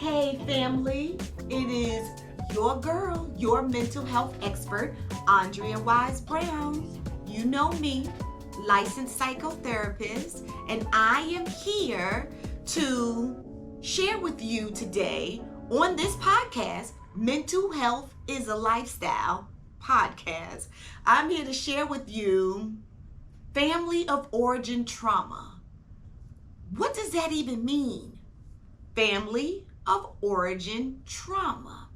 Hey family, it is your girl, your mental health expert, Andrea Wise-Brown. You know me, licensed psychotherapist, and I am here to share with you today on this podcast, Mental Health is a Lifestyle podcast. I'm here to share with you family of origin trauma. What does that even mean? Family of origin trauma.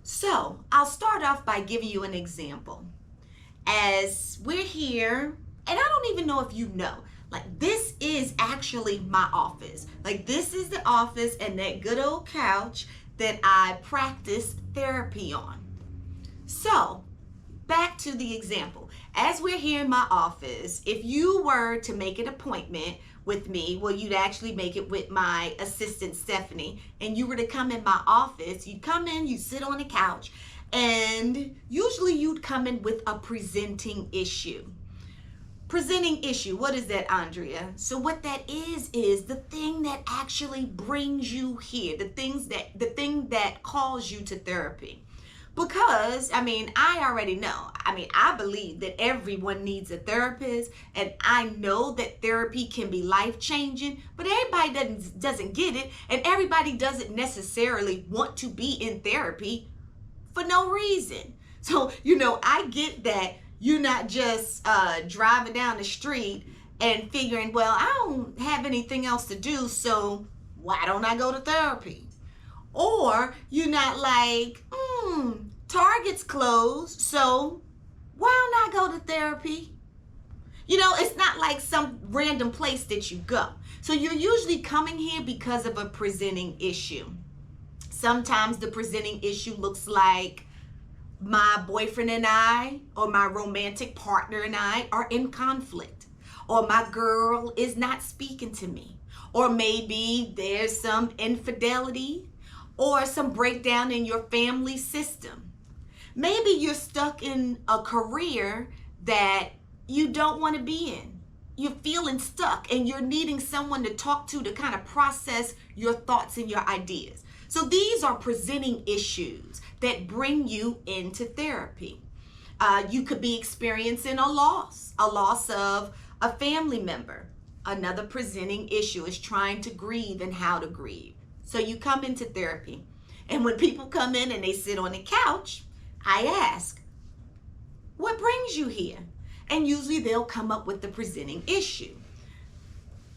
So I'll start off by giving you an example. As we're here, and I don't even know if you know, like this is actually my office. Like this is the office and that good old couch that I practice therapy on. So back to the example. As we're here in my office, if you were to make an appointment with me, well, you'd actually make it with my assistant, Stephanie, and you were to come in my office, you'd come in, you sit on the couch, and usually you'd come in with a presenting issue. Presenting issue, what is that, Andrea? So what that is the thing that actually brings you here, the thing that calls you to therapy. Because, I already know. I believe that everyone needs a therapist, and I know that therapy can be life-changing, but everybody doesn't get it, and everybody doesn't necessarily want to be in therapy for no reason. So, I get that you're not just driving down the street and figuring, well, I don't have anything else to do, so why don't I go to therapy? Or you're not like, Target's closed, so why don't I go to therapy? It's not like some random place that you go. So you're usually coming here because of a presenting issue. Sometimes the presenting issue looks like my boyfriend and I, or my romantic partner and I are in conflict, or my girl is not speaking to me, or maybe there's some infidelity, or some breakdown in your family system. Maybe you're stuck in a career that you don't want to be in. You're feeling stuck and you're needing someone to talk to kind of process your thoughts and your ideas. So these are presenting issues that bring you into therapy. You could be experiencing a loss of a family member. Another presenting issue is trying to grieve and how to grieve. So you come into therapy, and when people come in and they sit on the couch, I ask, what brings you here? And usually they'll come up with the presenting issue.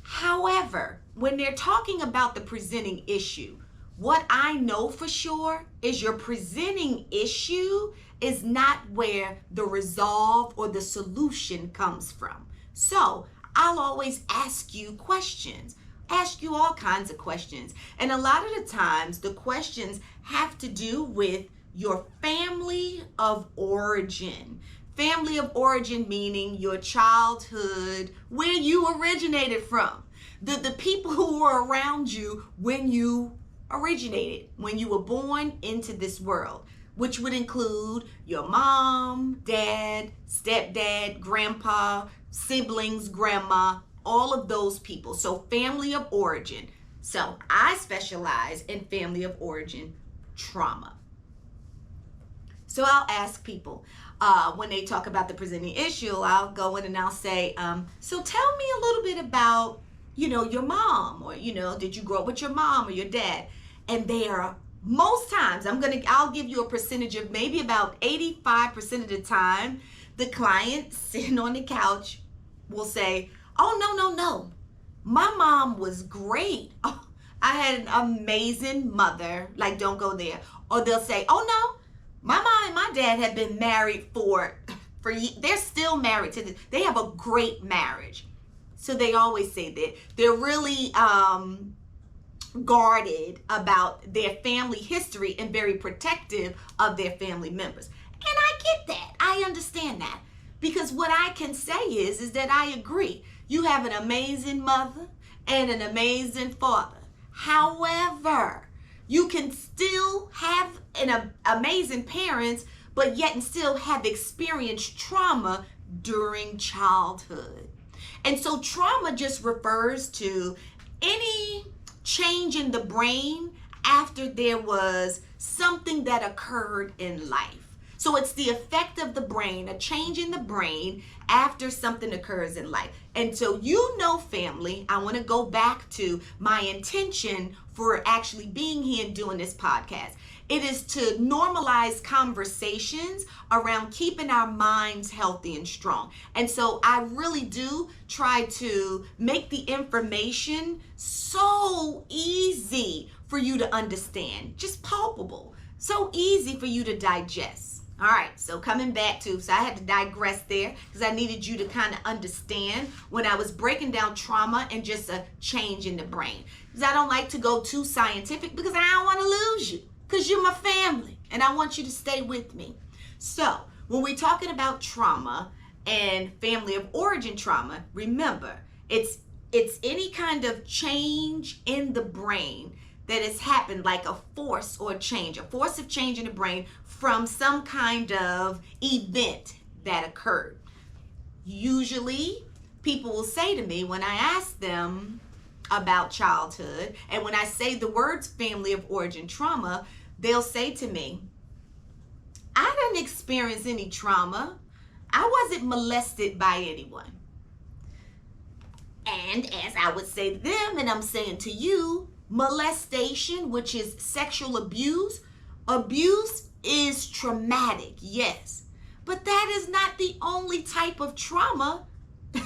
However, when they're talking about the presenting issue, what I know for sure is your presenting issue is not where the resolve or the solution comes from. So I'll always ask you questions. Ask you all kinds of questions. And a lot of the times the questions have to do with your family of origin. Family of origin meaning your childhood, where you originated from. The people who were around you when you originated, when you were born into this world, which would include your mom, dad, stepdad, grandpa, siblings, grandma, all of those people. So family of origin. So I specialize in family of origin trauma. So I'll ask people when they talk about the presenting issue, I'll go in and I'll say, so tell me a little bit about, your mom, or, did you grow up with your mom or your dad? And they are, most times, I'll give you a percentage of maybe about 85% of the time, the client sitting on the couch will say, oh, no. My mom was great. Oh, I had an amazing mother. Like, don't go there. Or they'll say, oh, no, my mom and my dad have been married for they're still married to this. They have a great marriage. So they always say that. They're really guarded about their family history and very protective of their family members. And I get that. I understand that. Because what I can say is that I agree. You have an amazing mother and an amazing father. However, you can still have an amazing parents, but yet and still have experienced trauma during childhood. And so trauma just refers to any change in the brain after there was something that occurred in life. So it's the effect of the brain, a change in the brain after something occurs in life. And so, family, I want to go back to my intention for actually being here and doing this podcast. It is to normalize conversations around keeping our minds healthy and strong. And so I really do try to make the information so easy for you to understand, just palpable, so easy for you to digest. All right, so coming back to, so I had to digress there because I needed you to kind of understand when I was breaking down trauma and just a change in the brain. Because I don't like to go too scientific because I don't want to lose you, because you're my family and I want you to stay with me. So when we're talking about trauma and family of origin trauma, remember, it's any kind of change in the brain that has happened, like a force or a force of change in the brain from some kind of event that occurred. Usually, people will say to me when I ask them about childhood, and when I say the words family of origin trauma, they'll say to me, I didn't experience any trauma. I wasn't molested by anyone. And as I would say to them, and I'm saying to you, molestation, which is sexual abuse is traumatic, yes. But that is not the only type of trauma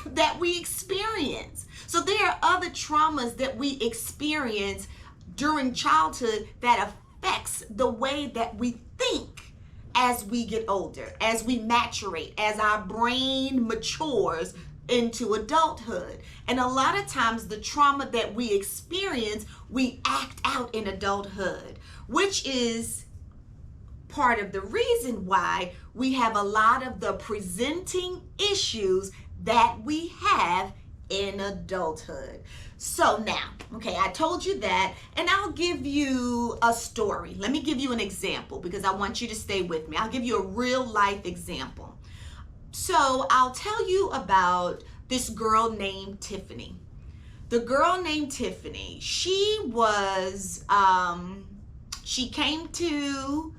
that we experience. So there are other traumas that we experience during childhood that affects the way that we think as we get older, as we maturate, as our brain matures into adulthood. And a lot of times the trauma that we experience, we act out in adulthood, which is part of the reason why we have a lot of the presenting issues that we have in adulthood. So now, okay, I told you that, and I'll give you a story. Let me give you an example because I want you to stay with me. I'll give you a real life example. So I'll tell you about this girl named Tiffany. The girl named Tiffany, she came to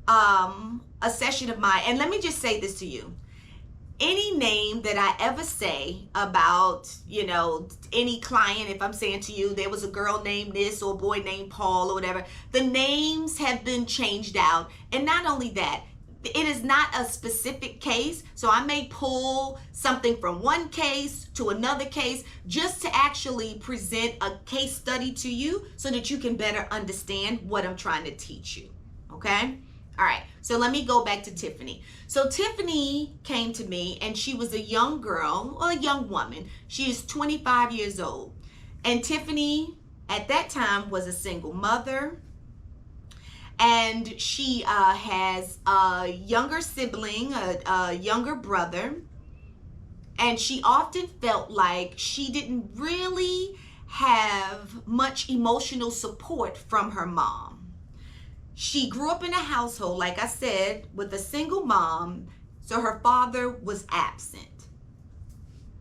a session of mine, and let me just say this to you. Any name that I ever say about, any client, if I'm saying to you, there was a girl named this or a boy named Paul or whatever, the names have been changed out. And not only that, it is not a specific case. So I may pull something from one case to another case just to actually present a case study to you so that you can better understand what I'm trying to teach you. Okay? All right, so let me go back to Tiffany. So Tiffany came to me, and she was a young girl, or a young woman. She is 25 years old. And Tiffany, at that time, was a single mother. And she has a younger sibling, a younger brother. And she often felt like she didn't really have much emotional support from her mom. She grew up in a household, like I said, with a single mom, so her father was absent.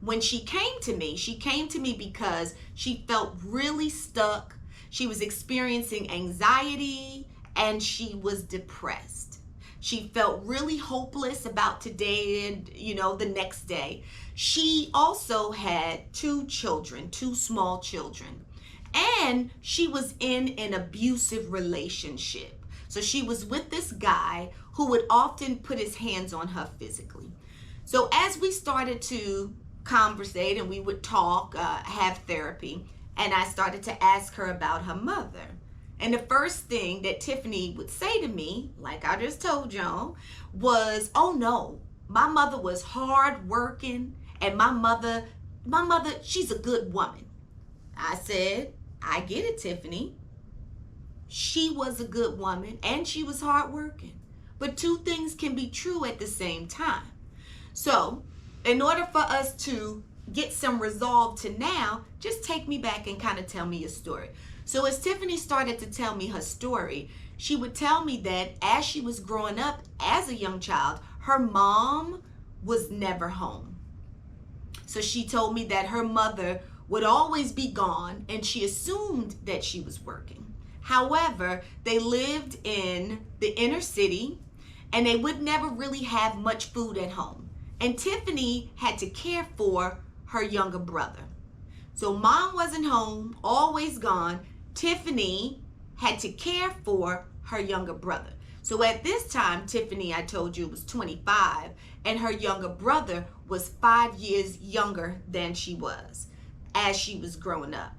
When she came to me because she felt really stuck. She was experiencing anxiety and she was depressed. She felt really hopeless about today and, the next day. She also had two small children, and she was in an abusive relationship. So she was with this guy who would often put his hands on her physically. So as we started to conversate and we would talk, have therapy, and I started to ask her about her mother. And the first thing that Tiffany would say to me, like I just told y'all, was, oh no, my mother was hard working, and my mother, she's a good woman. I said, I get it, Tiffany. She was a good woman and she was hardworking. But two things can be true at the same time. So, in order for us to get some resolve to now, just take me back and kind of tell me your story. So as Tiffany started to tell me her story, she would tell me that as she was growing up as a young child, her mom was never home. So she told me that her mother would always be gone and she assumed that she was working. However, they lived in the inner city and they would never really have much food at home. And Tiffany had to care for her younger brother. So mom wasn't home, always gone. Tiffany had to care for her younger brother. So at this time, Tiffany, I told you, was 25, and her younger brother was 5 years younger than she was as she was growing up.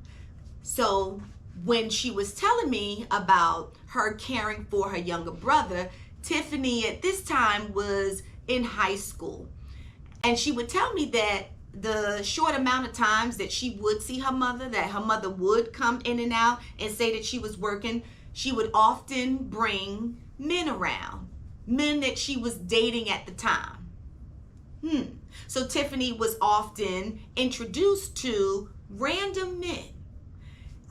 So when she was telling me about her caring for her younger brother, Tiffany at this time was in high school. And she would tell me that the short amount of times that she would see her mother, that her mother would come in and out and say that she was working, she would often bring men around, men that she was dating at the time. So Tiffany was often introduced to random men.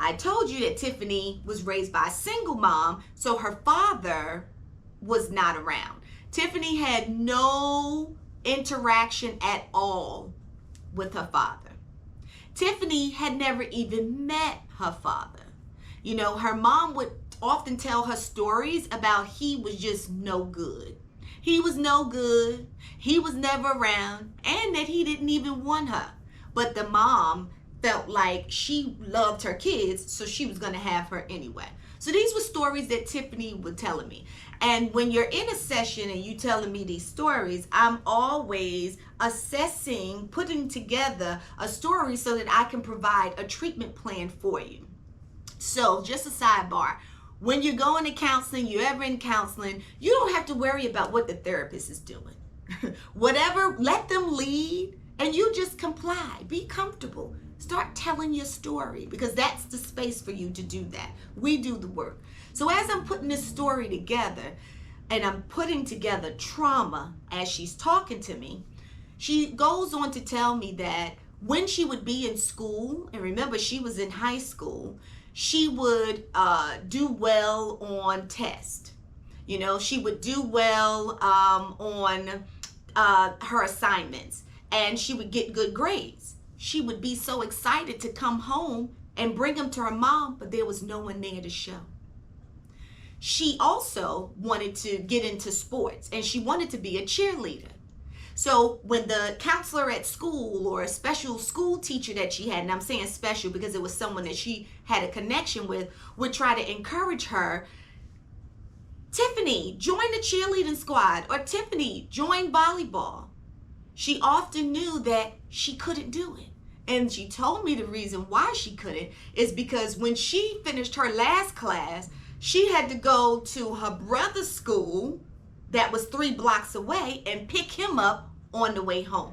I told you that Tiffany was raised by a single mom, so her father was not around. Tiffany had no interaction at all with her father. Tiffany had never even met her father. You know, her mom would often tell her stories about he was just no good. He was no good. He was never around, and that he didn't even want her. But the mom felt like she loved her kids, so she was going to have her anyway. So these were stories that Tiffany was telling me. And when you're in a session and you telling me these stories, I'm always assessing, putting together a story so that I can provide a treatment plan for you. So just a sidebar, when you're going to counseling, you're ever in counseling, you don't have to worry about what the therapist is doing. Whatever, let them lead and you just comply. Be comfortable. Start telling your story, because that's the space for you to do that. We do the work. So as I'm putting this story together and I'm putting together trauma as she's talking to me, she goes on to tell me that when she would be in school, and remember she was in high school, she would do well on tests. You know, she would do well on her assignments, and she would get good grades. She would be so excited to come home and bring them to her mom, but there was no one there to show. She also wanted to get into sports, and she wanted to be a cheerleader. So when the counselor at school or a special school teacher that she had, and I'm saying special because it was someone that she had a connection with, would try to encourage her, Tiffany, join the cheerleading squad, or Tiffany, join volleyball. She often knew that she couldn't do it. And she told me the reason why she couldn't is because when she finished her last class, she had to go to her brother's school that was 3 blocks away and pick him up on the way home.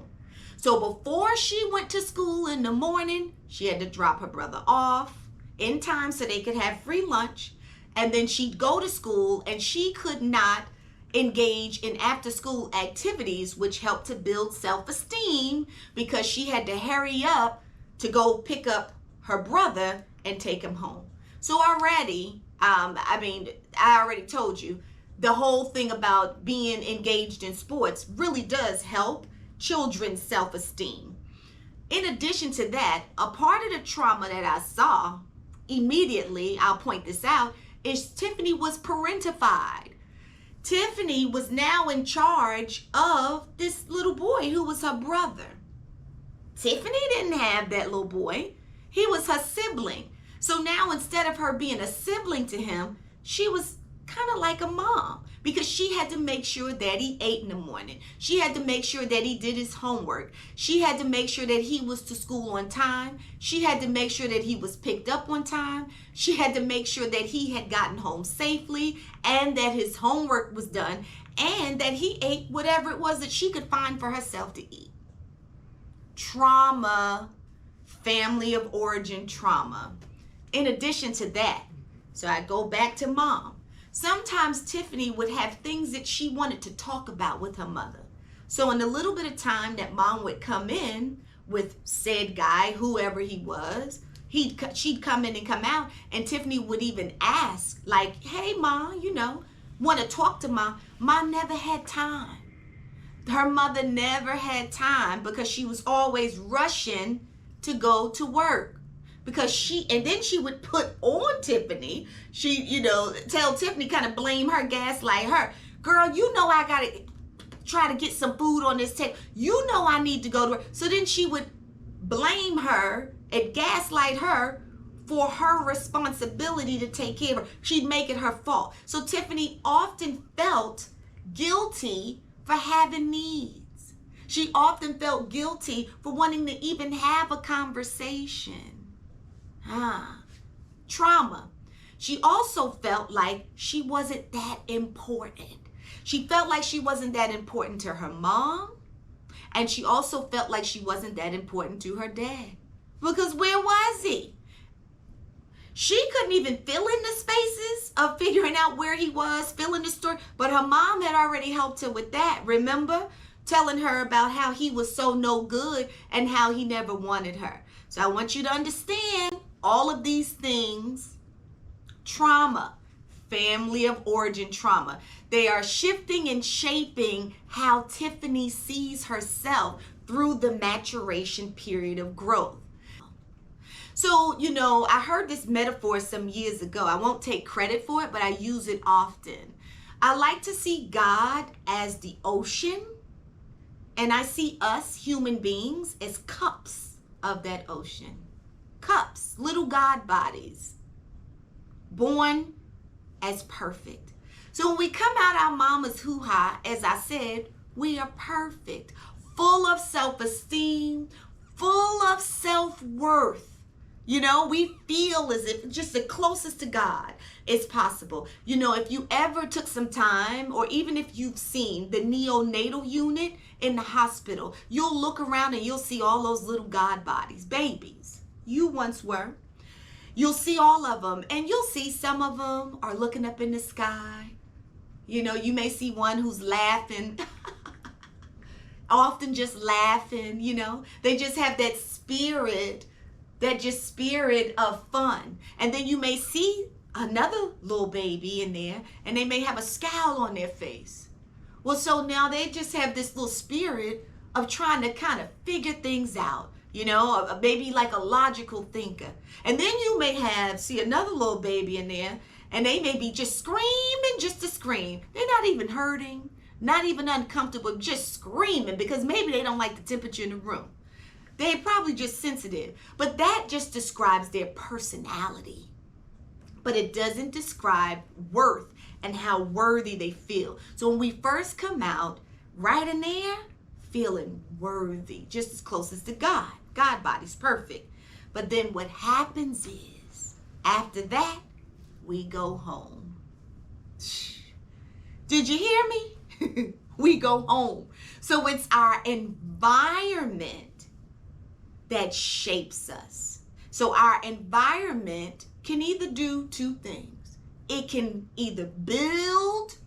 So before she went to school in the morning, she had to drop her brother off in time so they could have free lunch. And then she'd go to school, and she could not engage in after school activities, which helped to build self-esteem, because she had to hurry up to go pick up her brother and take him home. So already, I already told you, the whole thing about being engaged in sports really does help children's self-esteem. In addition to that, a part of the trauma that I saw immediately, I'll point this out, is Tiffany was parentified. Tiffany was now in charge of this little boy who was her brother. Tiffany didn't have that little boy. He was her sibling. So now instead of her being a sibling to him, she was kind of like a mom, because she had to make sure that he ate in the morning. She had to make sure that he did his homework. She had to make sure that he was to school on time. She had to make sure that he was picked up on time. She had to make sure that he had gotten home safely, and that his homework was done, and that he ate whatever it was that she could find for herself to eat. Trauma, family of origin trauma. In addition to that, so I go back to mom. Sometimes Tiffany would have things that she wanted to talk about with her mother. So in the little bit of time that mom would come in with said guy, whoever he was, she'd come in and come out, and Tiffany would even ask, like, hey, mom, want to talk to mom. Mom never had time. Her mother never had time because she was always rushing to go to work. because and then she would put on Tiffany. She, tell Tiffany, kind of blame her, gaslight her. Girl, I got to try to get some food on this table. I need to go to work. So then she would blame her and gaslight her for her responsibility to take care of her. She'd make it her fault. So Tiffany often felt guilty for having needs. She often felt guilty for wanting to even have a conversation. Trauma. She also felt like she wasn't that important. She felt like she wasn't that important to her mom, and she also felt like she wasn't that important to her dad. Because where was he? She couldn't even fill in the spaces of figuring out where he was, filling the story. But her mom had already helped her with that. Remember? Telling her about how he was so no good and how he never wanted her. So I want you to understand all of these things. Trauma, family of origin trauma. They are shifting and shaping how Tiffany sees herself through the maturation period of growth. So, I heard this metaphor some years ago. I won't take credit for it, but I use it often. I like to see God as the ocean, and I see us human beings as cups of that ocean. Cups, little God bodies, born as perfect. So when we come out our mama's hoo-ha, as I said, we are perfect, full of self-esteem, full of self-worth. We feel as if just the closest to God is possible. If you ever took some time, or even if you've seen the neonatal unit in the hospital, you'll look around and you'll see all those little God bodies, babies. You once were. You'll see all of them, and you'll see some of them are looking up in the sky. You may see one who's laughing, often just laughing, They just have that spirit of fun. And then you may see another little baby in there, and they may have a scowl on their face. Well, so now they just have this little spirit of trying to kind of figure things out, maybe like a logical thinker. And then you may see another little baby in there, and they may be just screaming just to scream. They're not even hurting, not even uncomfortable, just screaming because maybe they don't like the temperature in the room. They're probably just sensitive. But that just describes their personality. But it doesn't describe worth and how worthy they feel. So when we first come out, right in there, feeling worthy, just as close as to God. God body's perfect. But then what happens is, after that, we go home. Did you hear me? We go home. So it's our environment that shapes us. So our environment can either do two things. It can either build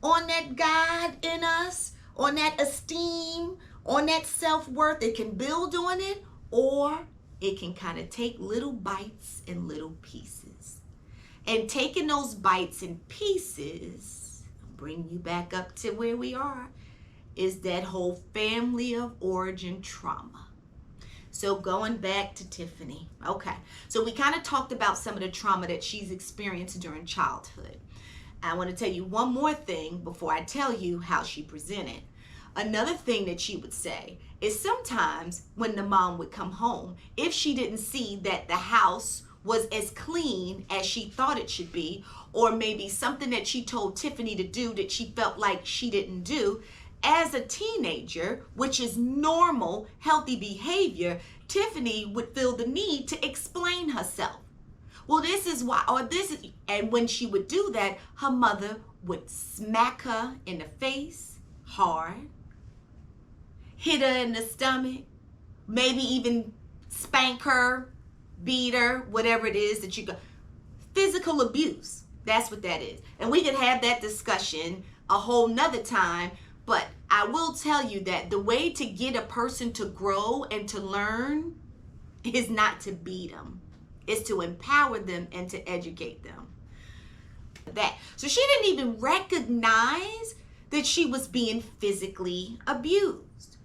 on that God in us, on that esteem, on that self-worth. It can build on it, or it can kind of take little bites and little pieces. And taking those bites and pieces, bring you back up to where we are, is that whole family of origin trauma. So going back to Tiffany. Okay, so we kind of talked about some of the trauma that she's experienced during childhood. I want to tell you one more thing before I tell you how she presented. Another thing that she would say is sometimes when the mom would come home, if she didn't see that the house was as clean as she thought it should be, or maybe something that she told Tiffany to do that she felt like she didn't do, as a teenager, which is normal, healthy behavior, Tiffany would feel the need to explain herself. Well, this is why, and when she would do that, her mother would smack her in the face hard, hit her in the stomach, maybe even spank her, beat her, whatever it is that you go. Physical abuse, that's what that is. And we could have that discussion a whole nother time. But I will tell you that the way to get a person to grow and to learn is not to beat them. It's to empower them and to educate them. So she didn't even recognize that she was being physically abused.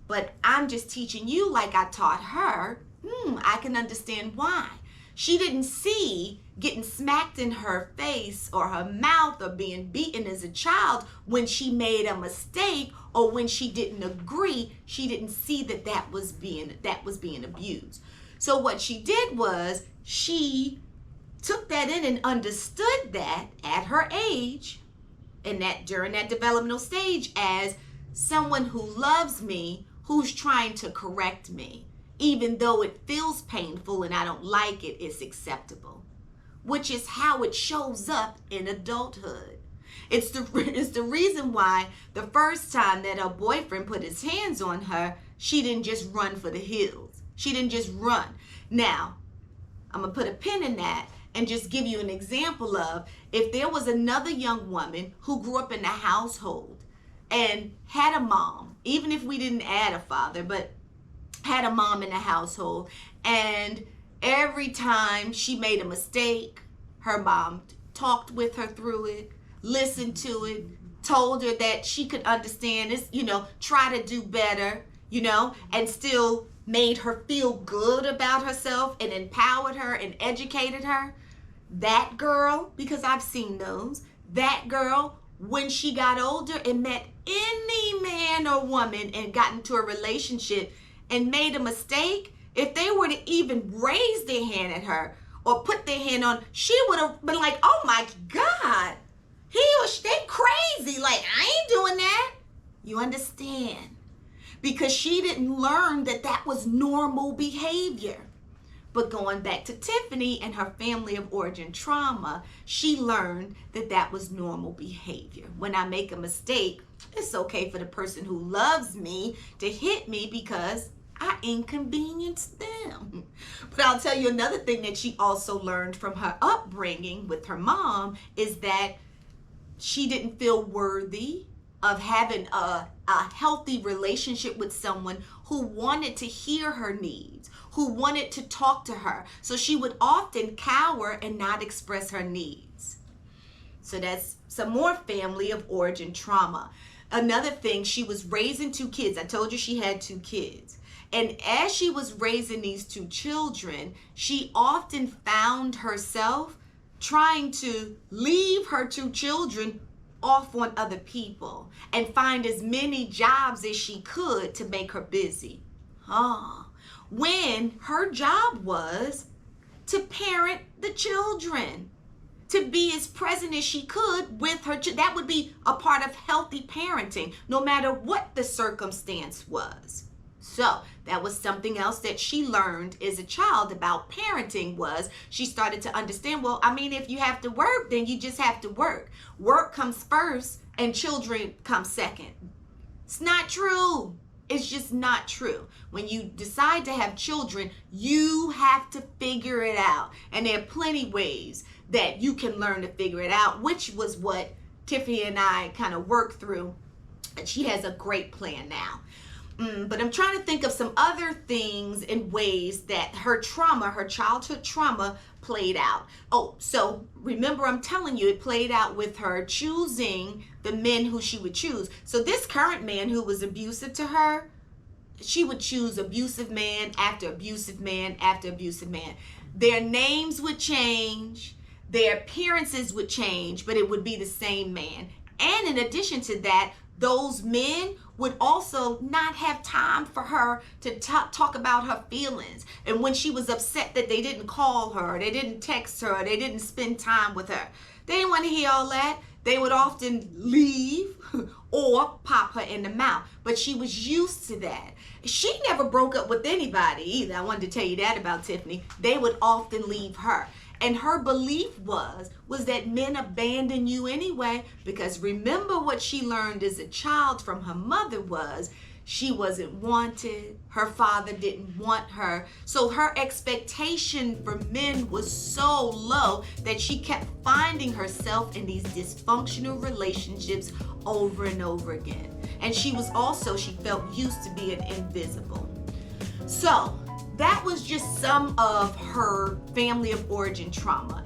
But I'm just teaching you, like I taught her, I can understand why. She didn't see getting smacked in her face or her mouth or being beaten as a child when she made a mistake or when she didn't agree. She didn't see that was being abused. So what she did was she took that in and understood that at her age and that during that developmental stage as someone who loves me, who's trying to correct me. Even though it feels painful and I don't like it, it's acceptable. Which is how it shows up in adulthood. It's the reason why the first time that her boyfriend put his hands on her, she didn't just run for the hills. She didn't just run. Now, I'm going to put a pin in that and just give you an example of if there was another young woman who grew up in a household and had a mom, even if we didn't add a father, but had a mom in the household, and every time she made a mistake, her mom talked with her through it, listened to it, told her that she could understand this, try to do better, and still made her feel good about herself and empowered her and educated her. That girl, because I've seen those, that girl, when she got older and met any man or woman and got into a relationship and made a mistake, if they were to even raise their hand at her or put their hand on, she would have been like, oh my God, they crazy. Like, I ain't doing that. You understand? Because she didn't learn that was normal behavior. But going back to Tiffany and her family of origin trauma, she learned that was normal behavior. When I make a mistake, it's okay for the person who loves me to hit me because I inconvenienced them. But I'll tell you another thing that she also learned from her upbringing with her mom is that she didn't feel worthy of having a healthy relationship with someone who wanted to hear her needs, who wanted to talk to her. So she would often cower and not express her needs. So that's some more family of origin trauma. Another thing, she was raising 2 kids. I told you she had 2 kids. And as she was raising these 2 children, she often found herself trying to leave her 2 children off on other people and find as many jobs as she could to make her busy. When her job was to parent the children, to be as present as she could with her. That would be a part of healthy parenting, no matter what the circumstance was. So that was something else that she learned as a child about parenting was she started to understand, well, I mean, if you have to work, then you just have to work. Work comes first and children come second. It's not true. It's just not true. When you decide to have children, you have to figure it out. And there are plenty ways that you can learn to figure it out, which was what Tiffany and I kind of worked through. And she has a great plan now. But I'm trying to think of some other things and ways that her trauma, her childhood trauma, played out. Oh, so remember I'm telling you it played out with her choosing the men who she would choose. So this current man who was abusive to her, she would choose abusive man after abusive man after abusive man. Their names would change, their appearances would change, but it would be the same man. And in addition to that, those men would also not have time for her to talk about her feelings. And when she was upset that they didn't call her, they didn't text her, they didn't spend time with her, they didn't want to hear all that. They would often leave or pop her in the mouth. But she was used to that. She never broke up with anybody either. I wanted to tell you that about Tiffany. They would often leave her. And her belief was that men abandon you anyway, because remember what she learned as a child from her mother was she wasn't wanted. Her father didn't want her. So her expectation for men was so low that she kept finding herself in these dysfunctional relationships over and over again. And she felt used to being invisible. So that was just some of her family of origin trauma.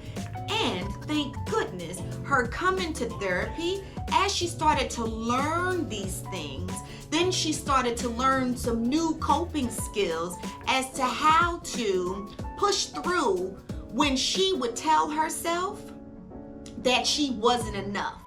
And thank goodness, her coming to therapy, as she started to learn these things, Then she started to learn some new coping skills as to how to push through when she would tell herself that she wasn't enough.